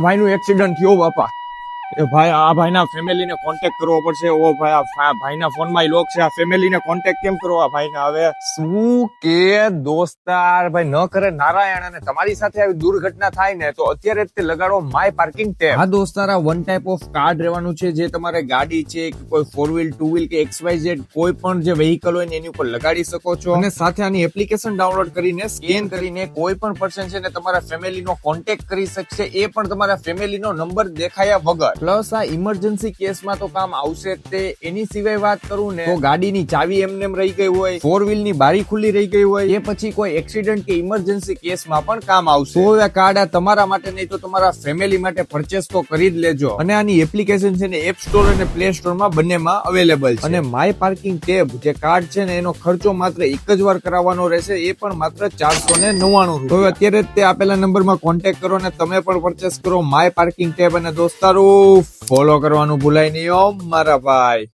ભાઈનું એક્સિડન્ટ થયો બાપા. એ ભાઈ આ ભાઈના ફેમિલીને કોન્ટેક્ટ કરવો પડશે. ઓ ભાઈ આ ભાઈના ફોનમાં લોક છે. આ ફેમિલીને કોન્ટેક્ટ કેમ કરવો આ ભાઈને? હવે શું કે દોસ્તાર ભાઈ ન કરે નારાયણ, અને તમારી સાથે આવી દુર્ઘટના થાય ને તો અત્યારે જ તે લગાડો માય પાર્કિંગ ટેબ. હા દોસ્તાર, આ વન ટાઈપ ઓફ કાર્ડ રહેવાનું છે જે તમારે ગાડી છે કે કોઈ 4 વ્હીલ 2 વ્હીલ કે XYZ કોઈ પણ જે વેહિકલ હોય ને એની ઉપર લગાડી શકો છો. અને સાથે આની એપ્લિકેશન ડાઉનલોડ કરીને સ્કેન કરીને કોઈ પણ પર્સન છે ને તમારા ફેમિલીનો કોન્ટેક્ટ કરી શકશે, એ પણ તમારા ફેમિલીનો નંબર દેખાયા વગર. પ્લસ આ ઇમરજન્સી કેસમાં તો કામ આવશે જ તે. એની સિવાય વાત કરું ને તો ગાડીની ચાવી એમનેમ રહી ગઈ હોય, 4 વ્હીલ ની બારી ખુલ્લી રહી ગઈ હોય, એ પછી કોઈ એક્સિડન્ટ કે ઇમરજન્સી કેસમાં પણ કામ આવશે. તો આ કાર્ડ આ તમારા માટે નહીં તો તમારા ફેમિલી માટે પરચેસ તો કરી જ લેજો. અને આની એપ્લિકેશન છે ને એપ સ્ટોર અને પ્લે સ્ટોર માં બંનેમાં અવેલેબલ છે. અને માય પાર્કિંગ ટેબ જે કાર્ડ છે ને એનો ખર્ચો માત્ર એક જ વાર કરાવવાનો રહેશે, એ પણ માત્ર 499 રૂપિયા. અત્યારે જ તે આપેલા નંબરમાં કોન્ટેક્ટ કરો અને તમે પણ પરચેસ કરો માય પાર્કિંગ ટેબ. અને દોસ્તારો ફોલો કરવાનું ભૂલાય નહીં મારા ભાઈ.